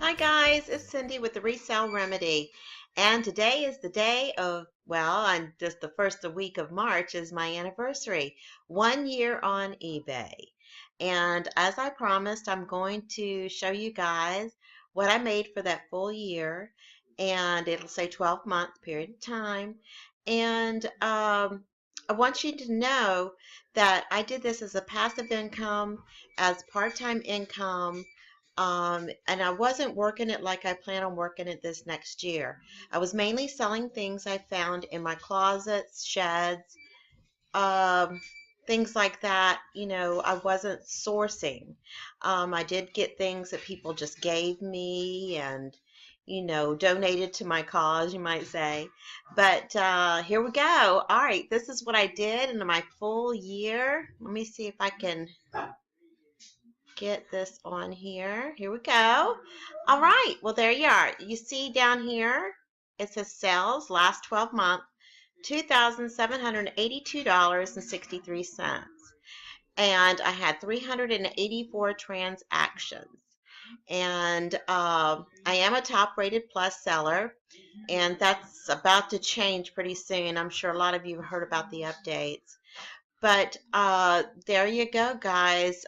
Hi guys, it's Cindy with the Resale Remedy, and today is the day of, well, and just the first week of March is my anniversary, 1 year on eBay. And as I promised, I'm going to show you guys what I made for that full year, and it'll say 12-month period of time. And I want you to know that I did this as a passive income, as part-time income, and I wasn't working it like I plan on working it this next year. I was mainly selling things I found in my closets, sheds, um, things like that. I wasn't sourcing. I did get things that people just gave me and, donated to my cause, you might say. But here we go. All right, this is what I did in my full year. Let me see if I can get this on here. Here we go. All right. Well, there you are. You see down here, it says sales last 12 months, $2,782.63. And I had 384 transactions. And I am a top rated plus seller, and that's about to change pretty soon. I'm sure a lot of you have heard about the updates. But there you go, guys.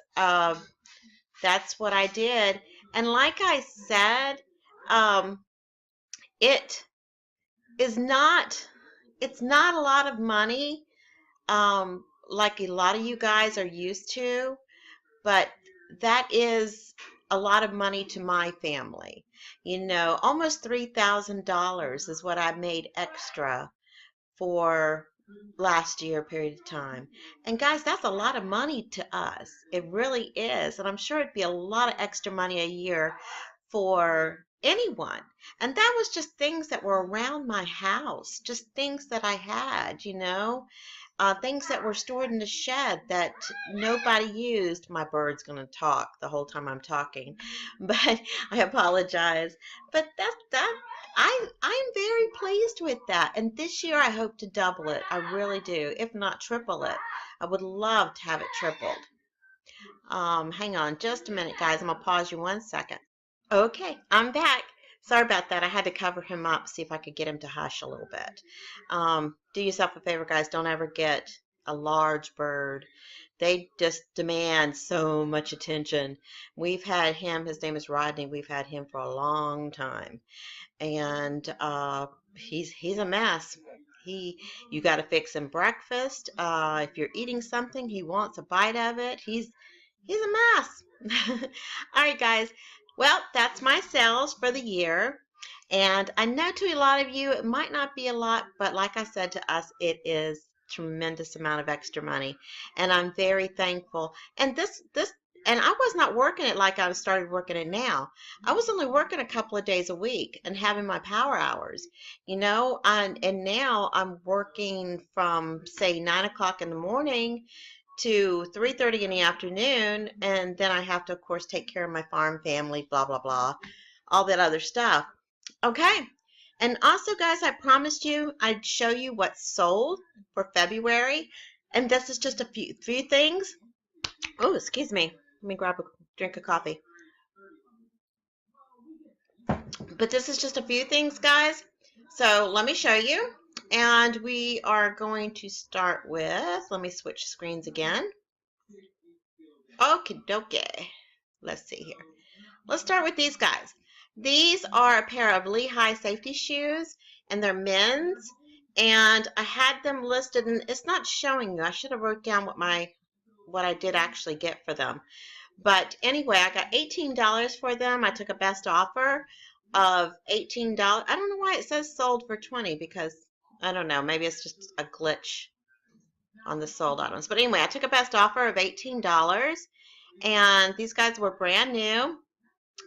That's what I did. And like I said, it is not, it's not a lot of money, like a lot of you guys are used to, but that is a lot of money to my family. Almost $3,000 is what I made extra for last year period of time. And guys, that's a lot of money to us. It really is. And I'm sure it'd be a lot of extra money a year for anyone. And that was just things that were around my house, just things that I had, things that were stored in the shed that nobody used. My bird's going to talk the whole time I'm talking, but I apologize. But I'm very pleased with that. And this year I hope to double it. I really do, if not triple it. I would love to have it tripled. Hang on just a minute, guys. I'm going to pause you 1 second. Okay, I'm back. Sorry about that. I had to cover him up, see if I could get him to hush a little bit. Do yourself a favor, guys. Don't ever get a large bird. They just demand so much attention. We've had him, his name is Rodney. We've had him for a long time. And he's a mess. You got to fix him breakfast. If you're eating something, he wants a bite of it. He's a mess. All right, guys. Well, that's my sales for the year. And I know to a lot of you it might not be a lot, but like I said, to us it is tremendous amount of extra money. And I'm very thankful. And and I was not working it like I started working it now. I was only working a couple of days a week and having my power hours, and now I'm working from, say, 9 o'clock in the morning to 3:30 in the afternoon, and then I have to, of course, take care of my farm family, blah, blah, blah, all that other stuff. Okay. And also, guys, I promised you I'd show you what's sold for February, and this is just a few things. Oh, excuse me. Let me grab a drink of coffee. But this is just a few things, guys. So let me show you. And we are going to start with, let me switch screens again. Okie dokie. Let's see here. Let's start with these guys. These are a pair of Lehigh safety shoes, and they're men's. And I had them listed, and it's not showing you. I should have wrote down what I did actually get for them. But anyway, I got $18 for them. I took a best offer of $18. I don't know why it says sold for $20, because I don't know, maybe it's just a glitch on the sold items. But anyway, I took a best offer of $18, and these guys were brand new.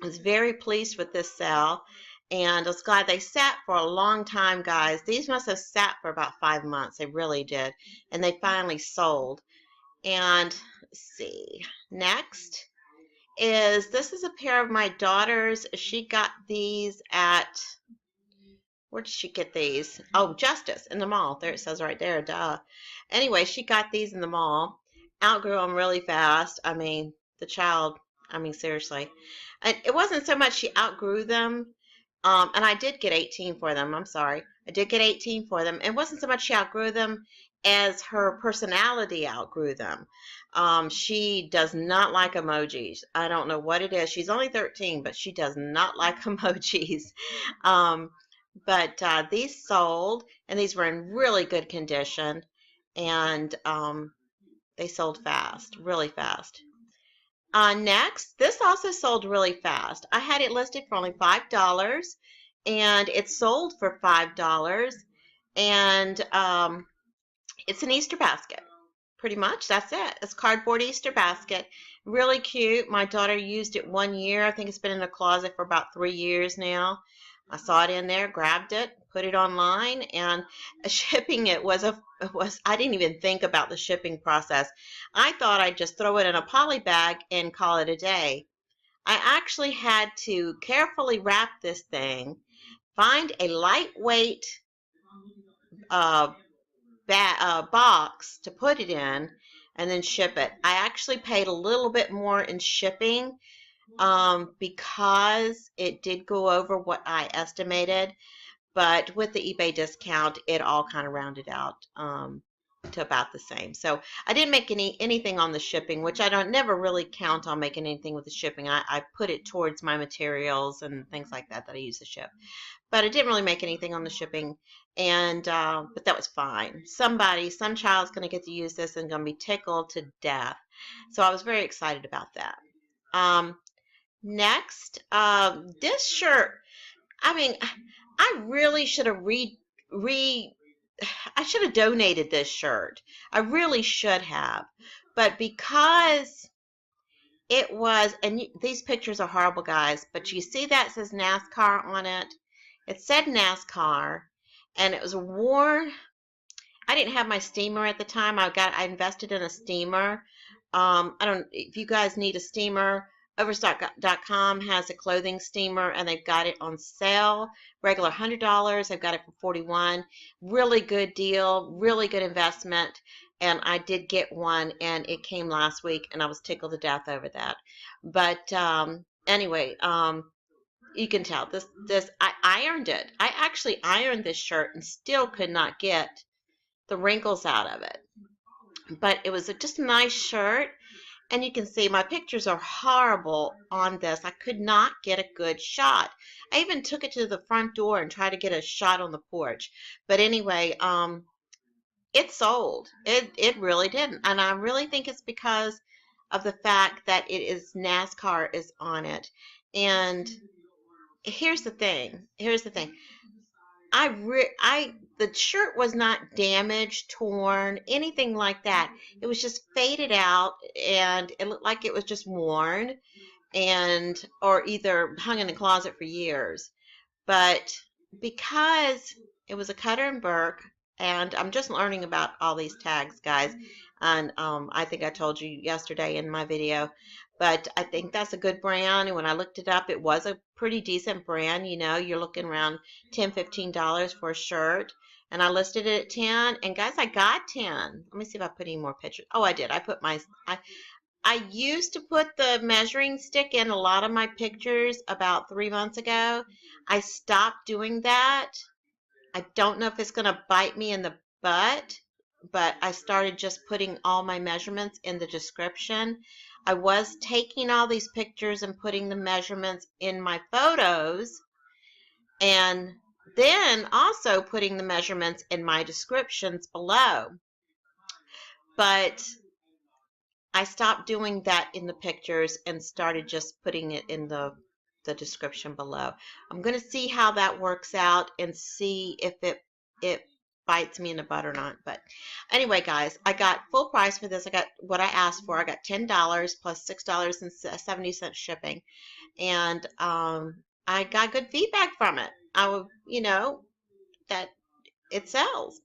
I was very pleased with this sale, and I was glad they sat for a long time, guys. These must have sat for about 5 months. They really did, and they finally sold. And let's see, next this is a pair of my daughter's. She got these at, where did she get these? Oh, Justice in the mall. There it says right there, duh. Anyway, she got these in the mall. Outgrew them really fast. I mean, the child, I mean, seriously. And it wasn't so much she outgrew them, and I did get 18 for them. I'm sorry. I did get 18 for them. It wasn't so much she outgrew them as her personality outgrew them. She does not like emojis. I don't know what it is. She's only 13, but she does not like emojis. Um, but these sold, and these were in really good condition, and they sold fast, really fast. Next, this also sold really fast. I had it listed for only $5, and it sold for $5, and it's an Easter basket. Pretty much, that's it. It's cardboard Easter basket. Really cute. My daughter used it 1 year. I think it's been in the closet for about 3 years now. I saw it in there, grabbed it, put it online, and shipping it was I didn't even think about the shipping process. I thought I'd just throw it in a poly bag and call it a day. I actually had to carefully wrap this thing, find a lightweight uh, box to put it in, and then ship it. I actually paid a little bit more in shipping because it did go over what I estimated, but with the eBay discount, it all kind of rounded out to about the same. So I didn't make anything on the shipping, which I don't never really count on making anything with the shipping. I put it towards my materials and things like that I use to ship. But I didn't really make anything on the shipping, and but that was fine. Some child's going to get to use this and going to be tickled to death. So I was very excited about that. Next, this shirt. I mean, I really should have I should have donated this shirt. I really should have. But because it was, and these pictures are horrible, guys, but you see that says NASCAR on it? It said NASCAR, and it was worn. I didn't have my steamer at the time. I invested in a steamer. If you guys need a steamer, Overstock.com has a clothing steamer, and they've got it on sale. Regular $100. I've got it for $41. Really good deal, really good investment. And I did get one, and it came last week, and I was tickled to death over that. But anyway, you can tell I ironed it. I actually ironed this shirt and still could not get the wrinkles out of it. But it was just a nice shirt. And you can see my pictures are horrible on this. I could not get a good shot. I even took it to the front door and tried to get a shot on the porch. But anyway, it sold. It really didn't. And I really think it's because of the fact that it is NASCAR is on it. And here's the thing. The shirt was not damaged, torn, anything like that. It was just faded out, and it looked like it was just worn, or either hung in the closet for years. But because it was a Cutter and Burke, and I'm just learning about all these tags, guys, and I think I told you yesterday in my video, but I think that's a good brand. And when I looked it up, it was a pretty decent brand. You know, you're looking around $10, $15 for a shirt. And I listed it at 10. And guys, I got 10. Let me see if I put any more pictures. Oh, I did. I used to put the measuring stick in a lot of my pictures about 3 months ago. I stopped doing that. I don't know if it's going to bite me in the butt, but I started just putting all my measurements in the description. I was taking all these pictures and putting the measurements in my photos, and then also putting the measurements in my descriptions below. But I stopped doing that in the pictures and started just putting it in the description below. I'm going to see how that works out and see if it bites me in the butt or not. But anyway, guys, I got full price for this. I got what I asked for. I got $10 plus $6.70 shipping, and I got good feedback from it. That it sells.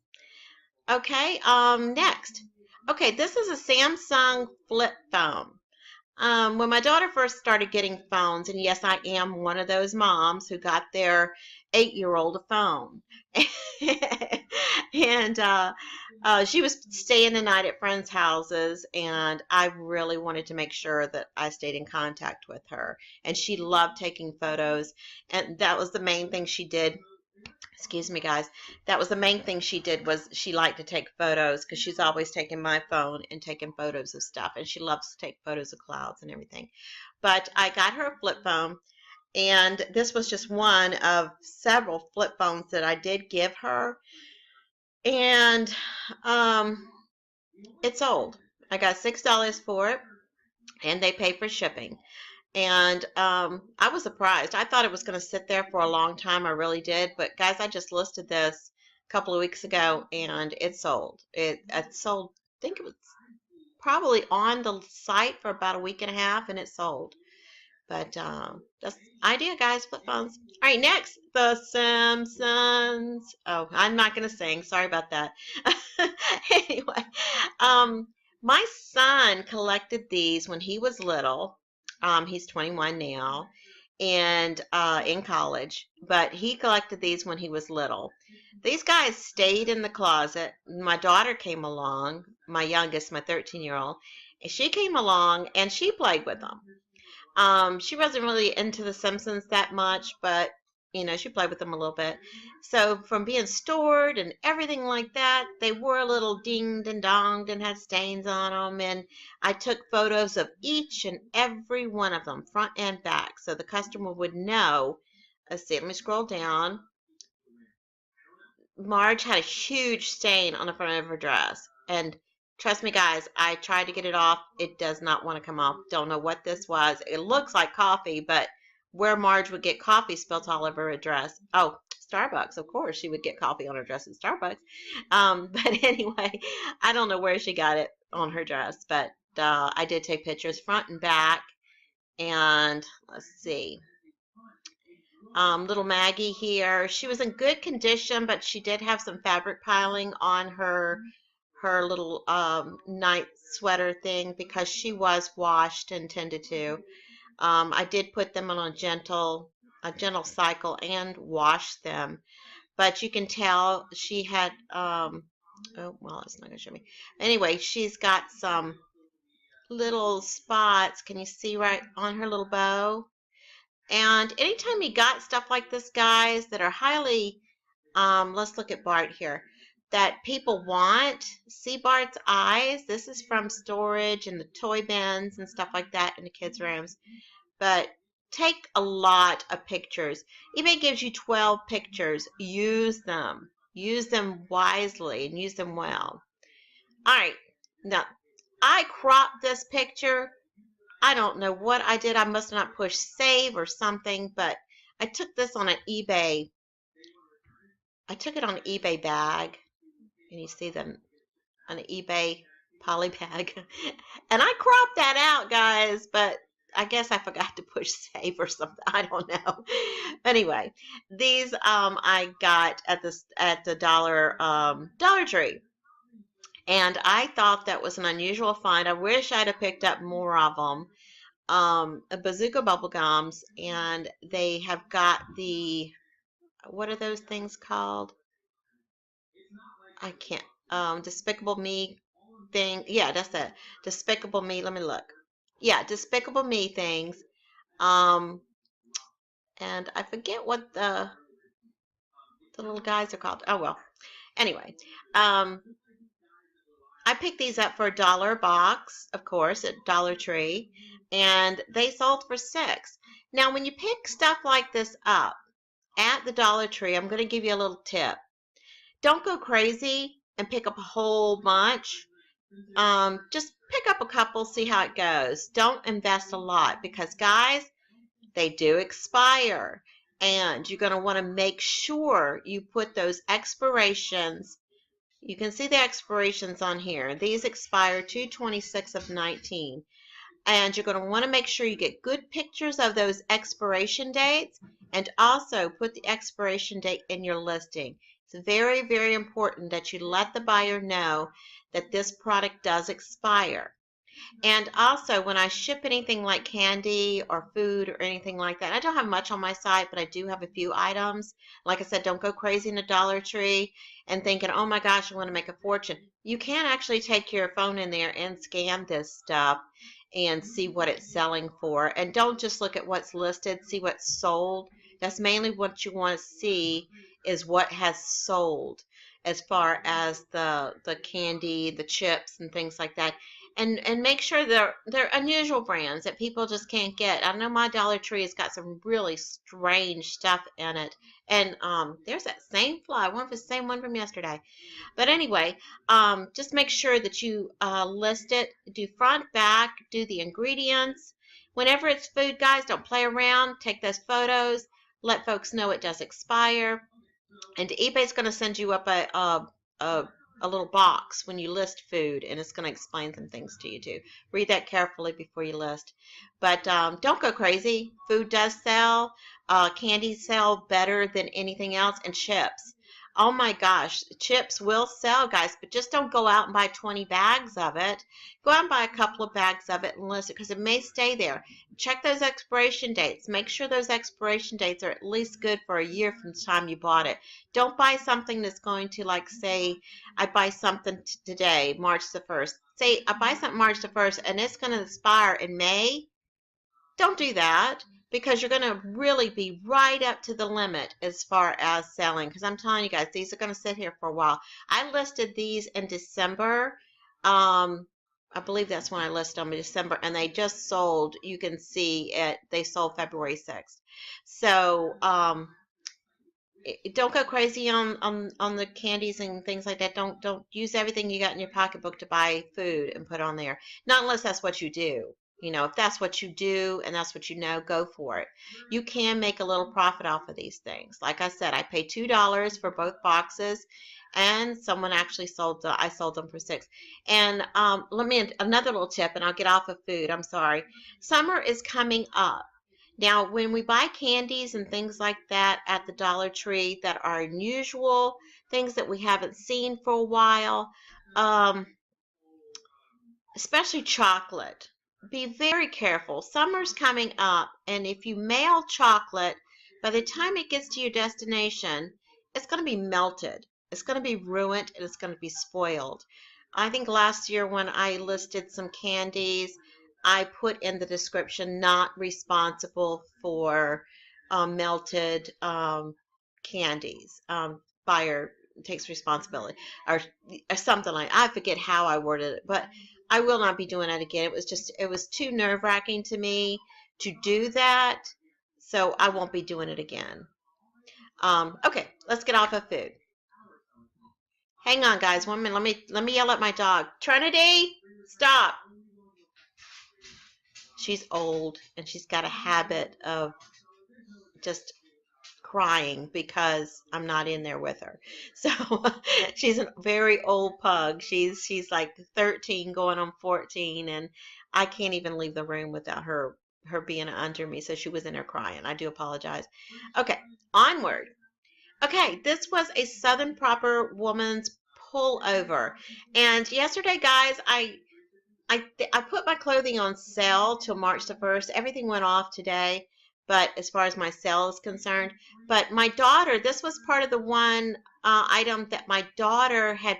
Okay, next. Okay, this is a Samsung flip phone. When my daughter first started getting phones, and yes, I am one of those moms who got their 8-year-old a phone. And she was staying the night at friends' houses, and I really wanted to make sure that I stayed in contact with her. And she loved taking photos, and that was the main thing she did. Excuse me, guys. That was the main thing she did, was she liked to take photos, because she's always taking my phone and taking photos of stuff, and she loves to take photos of clouds and everything. But I got her a flip phone, and this was just one of several flip phones that I did give her, and it's sold. I got $6 for it, and they pay for shipping. And I was surprised. I thought it was going to sit there for a long time. I really did. But guys, I just listed this a couple of weeks ago, and it sold. It sold. I think it was probably on the site for about a week and a half, and it sold. But that's the idea, guys. Flip phones. All right, next, The Simpsons. Oh, I'm not going to sing. Sorry about that. Anyway, um, my son collected these when he was little. He's 21 now and in college, but he collected these when he was little. These guys stayed in the closet. My daughter came along, my youngest, my 13-year-old, and she came along and she played with them. She wasn't really into The Simpsons that much, but she played with them a little bit. So from being stored and everything like that, they were a little dinged and donged and had stains on them. And I took photos of each and every one of them, front and back, so the customer would know. Let's see, let me scroll down. Marge had a huge stain on the front of her dress. And trust me, guys, I tried to get it off. It does not want to come off. Don't know what this was. It looks like coffee, but where Marge would get coffee spilt all over her dress. Oh, Starbucks, of course. She would get coffee on her dress at Starbucks. But anyway, I don't know where she got it on her dress, but I did take pictures front and back. And let's see. Little Maggie here. She was in good condition, but she did have some fabric piling on her little night sweater thing, because she was washed and tended to. I did put them on a gentle cycle and wash them, but you can tell she had oh well, it's not gonna show me. Anyway, she's got some little spots. Can you see right on her little bow? And anytime you got stuff like this, guys, that are highly, let's look at Bart here, that people want, see Bart's eyes. This is from storage and the toy bins and stuff like that in the kids' rooms. But take a lot of pictures. eBay gives you 12 pictures. Use them. Use them wisely and use them well. All right. Now, I cropped this picture. I don't know what I did. I must not push save or something, but I took this on an eBay. I took it on an eBay bag. And you see them on an eBay poly bag. And I cropped that out, guys, but I guess I forgot to push save or something. I don't know. Anyway, these I got at the Dollar Tree. And I thought that was an unusual find. I wish I'd have picked up more of them. Bazooka bubble gums, and they have got the, what are those things called? I can't, Despicable Me thing. Yeah, that's it. Despicable Me. Let me look. Yeah, Despicable Me things. And I forget what the little guys are called. Oh, well. Anyway, I picked these up for $1 a box, of course, at Dollar Tree, and they sold for $6. Now, when you pick stuff like this up at the Dollar Tree, I'm going to give you a little tip. Don't go crazy and pick up a whole bunch. Just pick up a couple, see how it goes. Don't invest a lot, because, guys, they do expire, and you're going to want to make sure you put those expirations. You can see the expirations on here. These expire 2/26 of 19. And you're going to want to make sure you get good pictures of those expiration dates, and also put the expiration date in your listing. It's very, very important that you let the buyer know that this product does expire. And also, when I ship anything like candy or food or anything like that, I don't have much on my site, but I do have a few items. Like I said, don't go crazy in a Dollar Tree and thinking, oh my gosh, I want to make a fortune. You can actually take your phone in there and scan this stuff and see what it's selling for. And don't just look at what's listed, see what's sold. That's mainly what you want to see is what has sold as far as the candy, the chips and things like that. And make sure they're unusual brands that people just can't get. I know my Dollar Tree has got some really strange stuff in it. And there's that same fly. I wonder if it's the same one from yesterday. But anyway, just make sure that you list it. Do front, back, do the ingredients. Whenever it's food, guys, don't play around. Take those photos. Let folks know it does expire. And eBay's going to send you up a little box when you list food, and it's going to explain some things to you too. Read that carefully before you list. But don't go crazy. Food does sell. Candies sell better than anything else, and chips. Oh my gosh, chips will sell, guys, but just don't go out and buy 20 bags of it. Go out and buy a couple of bags of it and list it because it may stay there. Check those expiration dates. Make sure those expiration dates are at least good for a year from the time you bought it. Don't buy something that's going to, like, say, I buy something today, March the 1st. Say I buy something March the 1st and it's going to expire in May. Don't do that because you're going to really be right up to the limit as far as selling. Because I'm telling you guys, these are going to sit here for a while. I listed these in December. I believe that's when I listed them in December, and they just sold. You can see it. They sold February 6th. So don't go crazy on the candies and things like that. Don't use everything you got in your pocketbook to buy food and put on there. Not unless that's what you do. You know, if that's what you do and that's what you know, go for it. You can make a little profit off of these things. Like I said, I paid $2 for both boxes, and someone actually sold I sold them for $6. And another little tip, and I'll get off of food. I'm sorry. Summer is coming up. Now, when we buy candies and things like that at the Dollar Tree that are unusual, things that we haven't seen for a while, especially chocolate, be very careful. Summer's coming up, and if you mail chocolate, by the time it gets to your destination, it's going to be melted. It's going to be ruined, and it's going to be spoiled. I think last year when I listed some candies, I put in the description, not responsible for melted candies. Buyer takes responsibility, or something like, I forget how I worded it, but I will not be doing that again. It was too nerve-wracking to me to do that, so I won't be doing it again. Okay, let's get off of food. Hang on, guys. 1 minute. Let me yell at my dog. Trinity, stop. She's old, and she's got a habit of just crying because I'm not in there with her. So she's a very old pug. She's like 13 going on 14, and I can't even leave the room without her being under me. So she was in there crying. I do apologize. Okay, onward. Okay, this was a Southern Proper Woman's pullover. And yesterday, guys, I put my clothing on sale till March the 1st. Everything went off today, but as far as my sale is concerned. But my daughter, this was part of the one item that my daughter had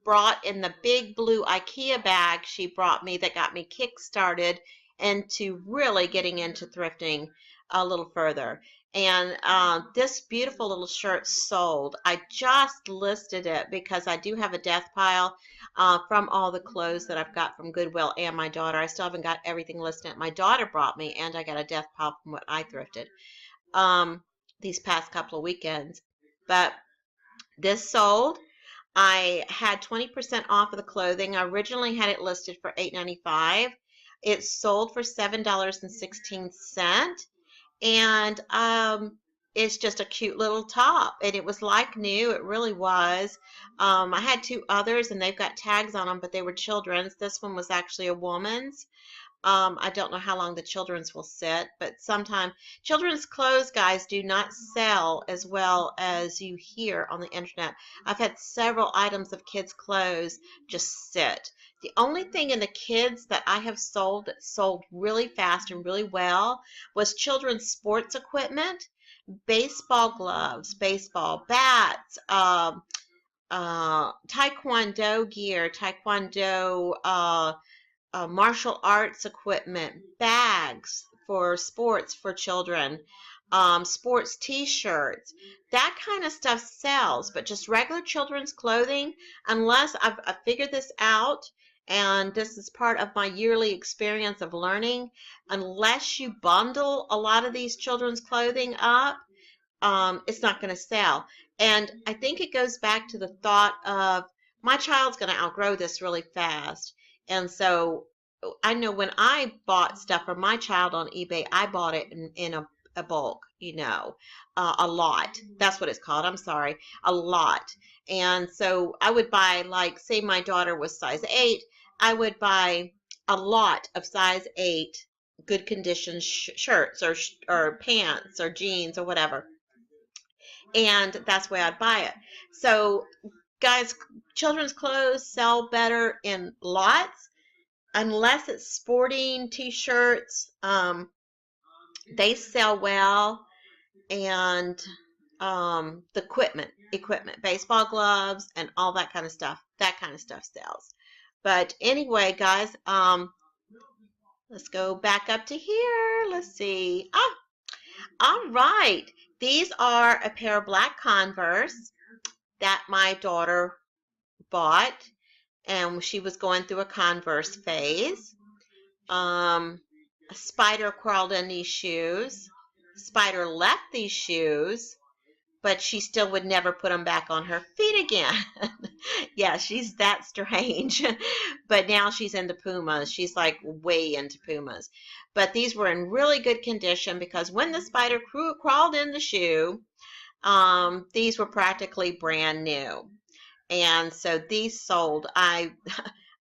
brought in the big blue IKEA bag she brought me that got me kick-started into really getting into thrifting a little further. And this beautiful little shirt sold. I just listed it because I do have a death pile from all the clothes that I've got from Goodwill and my daughter. I still haven't got everything listed. My daughter brought me, and I got a death pile from what I thrifted these past couple of weekends. But this sold. I had 20% off of the clothing. I originally had it listed for $8.95. It sold for $7.16. And it's just a cute little top, and it was like new. It really was. I had two others, and they've got tags on them, but they were children's. This one was actually a woman's. I don't know how long the children's will sit, but sometimes children's clothes, guys, do not sell as well as you hear on the internet. I've had several items of kids' clothes just sit. The only thing in the kids that I have sold that sold really fast and really well was children's sports equipment, baseball gloves, baseball bats, taekwondo gear, taekwondo martial arts equipment, bags for sports for children, sports t-shirts. That kind of stuff sells, but just regular children's clothing, unless I've figured this out, and this is part of my yearly experience of learning, unless you bundle a lot of these children's clothing up, it's not going to sell. And I think it goes back to the thought of my child's going to outgrow this really fast. And so I know when I bought stuff for my child on eBay, I bought it in a bulk, a lot. That's what it's called. I'm sorry, a lot. And so I would buy, like, say my daughter was size 8, I would buy a lot of size 8 good condition shirts or pants or jeans or whatever. And that's where I'd buy it. So, guys, children's clothes sell better in lots, unless it's sporting t-shirts. They sell well, and the equipment, baseball gloves, and all that kind of stuff. That kind of stuff sells. But anyway, guys, let's go back up to here. Let's see. All right. These are a pair of black Converse that my daughter bought, and she was going through a Converse phase. A spider crawled in these shoes. Spider left these shoes, but she still would never put them back on her feet again. Yeah, she's that strange. But now she's into Pumas. She's like way into Pumas. But these were in really good condition because when the spider crawled in the shoe, these were practically brand new. And so these sold. I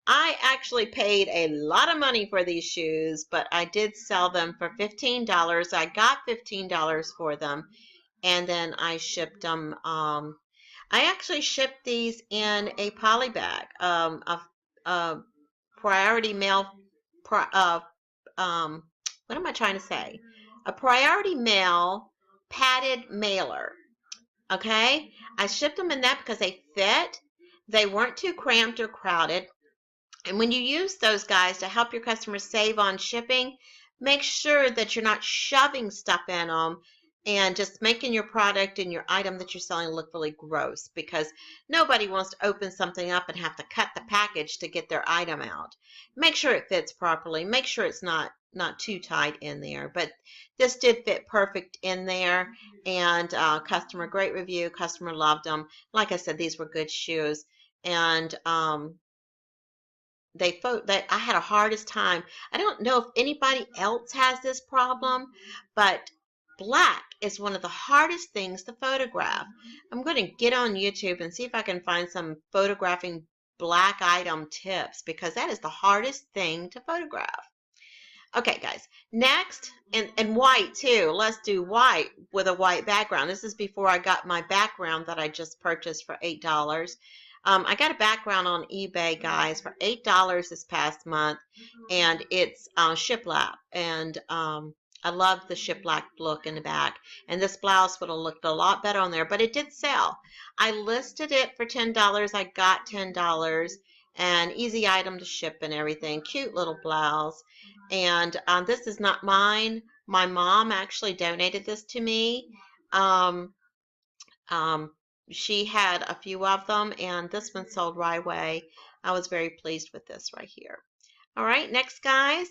actually paid a lot of money for these shoes, but I did sell them for $15. I got $15 for them, and then I shipped them. I actually shipped these in a poly bag, a priority mail. What am I trying to say? A priority mail padded mailer. Okay, I shipped them in that because they fit. They weren't too cramped or crowded. And when you use those, guys, to help your customers save on shipping, make sure that you're not shoving stuff in them and just making your product and your item that you're selling look really gross, because nobody wants to open something up and have to cut the package to get their item out. Make sure it fits properly. Make sure it's not too tight in there. But this did fit perfect in there, and customer, great review. Customer loved them. Like I said, these were good shoes. And I had a hardest time. I don't know if anybody else has this problem, but black is one of the hardest things to photograph. I'm going to get on YouTube and see if I can find some photographing black item tips, because that is the hardest thing to photograph. Okay, guys, next, and white too. Let's do white with a white background. This is before I got my background that I just purchased for $8. I got a background on eBay, guys, for $8 this past month, and it's shiplap, and I love the shiplap look in the back, and this blouse would have looked a lot better on there, but it did sell. I listed it for $10. I got $10, and easy item to ship and everything. Cute little blouse, and this is not mine. My mom actually donated this to me. She had a few of them, and this one sold right away. I was very pleased with this right here. All right, next, guys.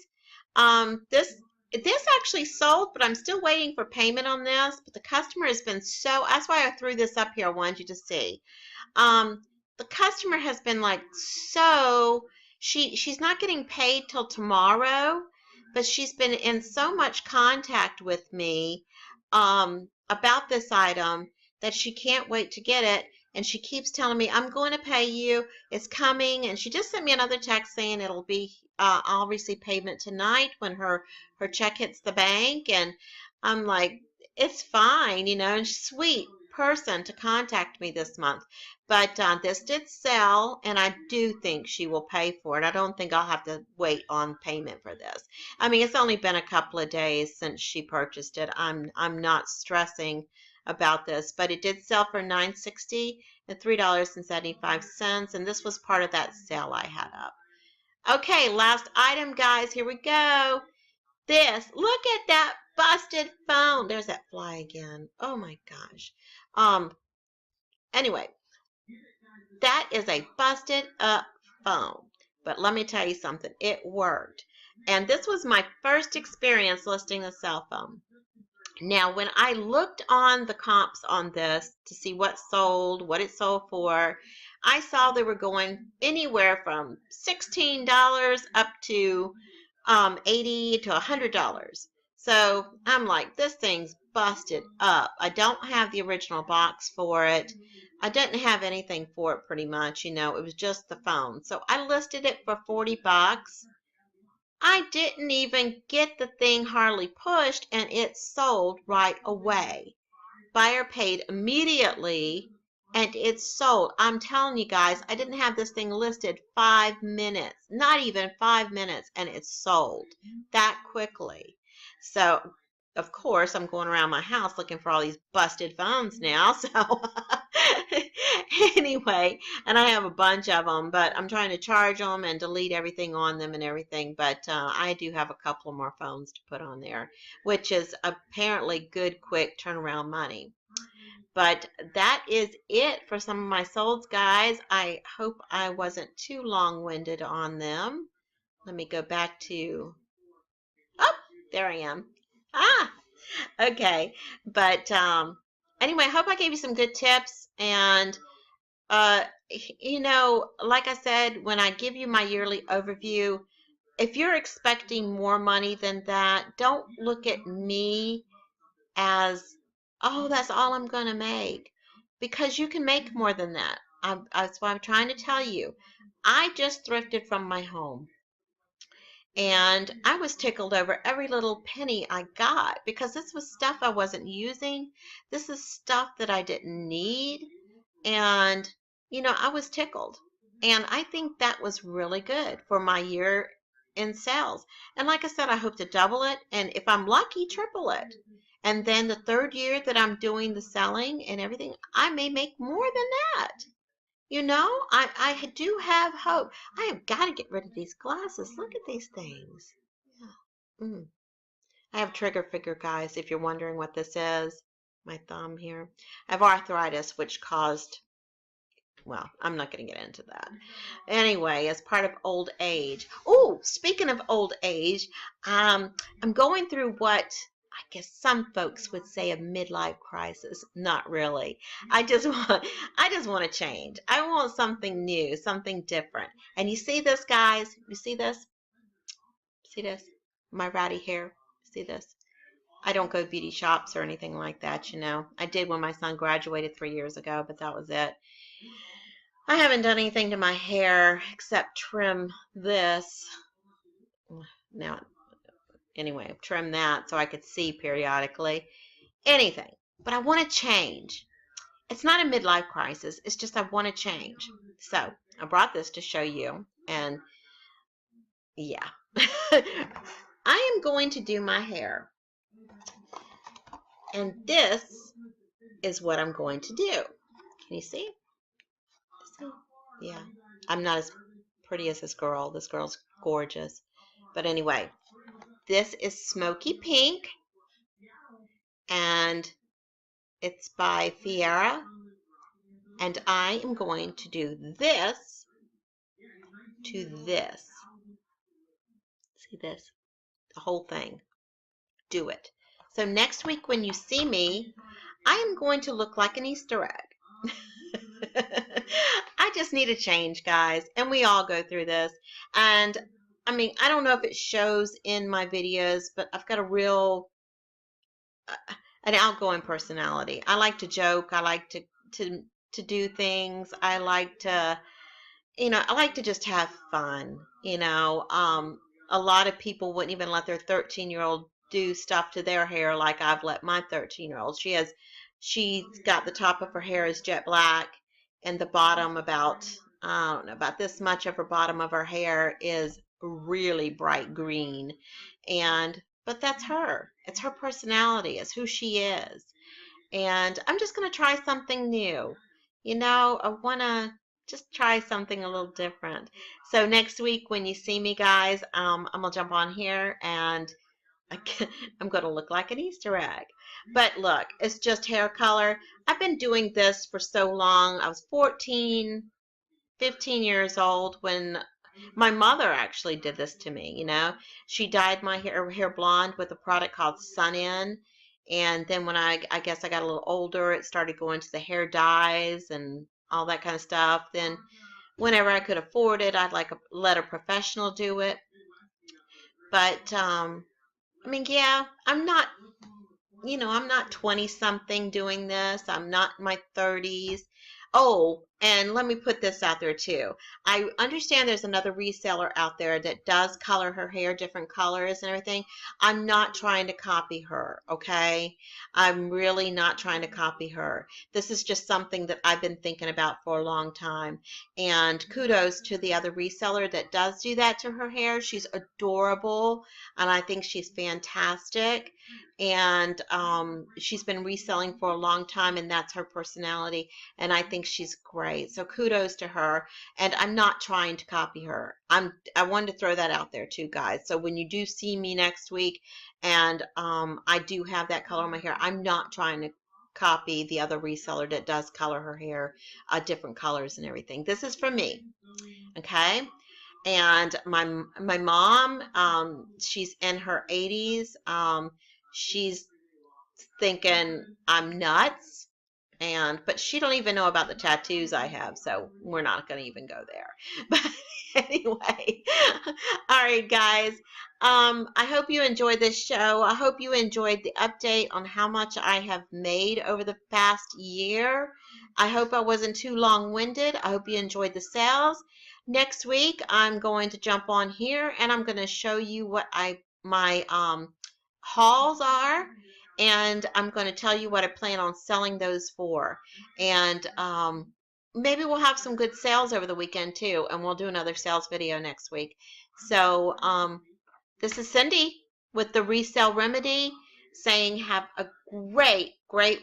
This actually sold, but I'm still waiting for payment on this. But the customer has been so, that's why I threw this up here. I wanted you to see. The customer has been like so, she's not getting paid till tomorrow, but she's been in so much contact with me about this item that she can't wait to get it. and she keeps telling me, I'm going to pay you. It's coming. And she just sent me another text saying it'll be, I'll receive payment tonight when her check hits the bank. And I'm like, it's fine, you know, and sweet person to contact me this month. But this did sell, and I do think she will pay for it. I don't think I'll have to wait on payment for this. I mean, it's only been a couple of days since she purchased it. I'm not stressing about this, but it did sell for $9.60 and $3.75, and this was part of that sale I had up. Okay, last item, guys. Here we go. This. Look at that busted phone. There's that fly again. Oh my gosh. Anyway, that is a busted up phone. But let me tell you something. It worked. And this was my first experience listing a cell phone. Now, when I looked on the comps on this to see what sold, what it sold for, I saw they were going anywhere from $16 up to $80 to $100. So I'm like, this thing's busted up. I don't have the original box for it. I didn't have anything for it pretty much, you know, it was just the phone. So I listed it for $40. I didn't even get the thing hardly pushed, and it sold right away. Buyer paid immediately, and it sold. I'm telling you guys, I didn't have this thing listed 5 minutes, not even 5 minutes, and it sold that quickly. So, of course, I'm going around my house looking for all these busted phones now. So, anyway, and I have a bunch of them, but I'm trying to charge them and delete everything on them and everything. But I do have a couple more phones to put on there, which is apparently good, quick turnaround money. But that is it for some of my solds, guys. I hope I wasn't too long-winded on them. Let me go back to, oh, there I am. Okay. But anyway, I hope I gave you some good tips. And, you know, like I said, when I give you my yearly overview, if you're expecting more money than that, don't look at me as, oh, that's all I'm going to make, because you can make more than that. That's what I'm trying to tell you. I just thrifted from my home, and I was tickled over every little penny I got, because this was stuff I wasn't using. This is stuff that I didn't need, and, you know, I was tickled. And I think that was really good for my year in sales. And like I said, I hope to double it, and if I'm lucky, triple it. And then the third year that I'm doing the selling and everything, I may make more than that. You know, I do have hope. I have got to get rid of these glasses. Look at these things. Yeah. I have trigger finger, guys, if you're wondering what this is. My thumb here. I have arthritis, which caused, well, I'm not going to get into that. Anyway, as part of old age. Oh, speaking of old age, I'm going through what I guess some folks would say a midlife crisis. Not really. I just want to change. I want something new, something different. And you see this, guys? You see this? See this? My ratty hair? See this? I don't go beauty shops or anything like that, you know. I did when my son graduated 3 years ago, but that was it. I haven't done anything to my hair except trim this. Now, anyway, trim that so I could see periodically. Anything. But I want to change. It's not a midlife crisis. It's just I want to change. So I brought this to show you. And yeah. I am going to do my hair. And this is what I'm going to do. Can you see? Yeah. I'm not as pretty as this girl. This girl's gorgeous. But anyway, this is Smoky Pink, and it's by Februrary, and I am going to do this to this. See this? The whole thing. Do it. So next week when you see me, I am going to look like an Easter egg. I just need a change, guys, and we all go through this. And I mean, I don't know if it shows in my videos, but I've got a real, an outgoing personality. I like to joke. I like to to do things. I like to, I like to just have fun. A lot of people wouldn't even let their 13-year-old do stuff to their hair like I've let my 13-year-old. She's got the top of her hair is jet black, and the bottom I don't know, about this much of her bottom of her hair is really bright green. But that's her. It's her personality. It's who she is. And I'm just going to try something new. I want to just try something a little different. So next week when you see me, guys, I'm going to jump on here and I'm going to look like an Easter egg. But look, it's just hair color. I've been doing this for so long. I was 14, 15 years old when my mother actually did this to me. She dyed my hair blonde with a product called Sun In. And then when I guess I got a little older, it started going to the hair dyes and all that kind of stuff. Then whenever I could afford it, I'd let a professional do it. But yeah, I'm not 20 something doing this. I'm not in my 30s. Oh, and let me put this out there too. I understand there's another reseller out there that does color her hair different colors and everything. I'm not trying to copy her, okay? I'm really not trying to copy her. This is just something that I've been thinking about for a long time. And kudos to the other reseller that does do that to her hair. She's adorable, and I think she's fantastic. And she's been reselling for a long time, and that's her personality, and I think she's great. So kudos to her, and I'm not trying to copy her. I wanted to throw that out there too, guys. So when you do see me next week and I do have that color in my hair, I'm not trying to copy the other reseller that does color her hair different colors and everything. This is for me, okay? And my mom, she's in her 80s. She's thinking I'm nuts, but she don't even know about the tattoos I have, so we're not going to even go there. But anyway, all right, guys. I hope you enjoyed this show. I hope you enjoyed the update on how much I have made over the past year. I hope I wasn't too long-winded. I hope you enjoyed the sales. Next week, I'm going to jump on here and I'm going to show you what my hauls are, and I'm going to tell you what I plan on selling those for. And maybe we'll have some good sales over the weekend too, and we'll do another sales video next week. So this is Cindy with the Resale Remedy saying have a great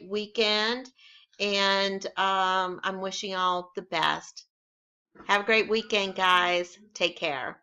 weekend, and I'm wishing all the best. Have a great weekend, guys. Take care.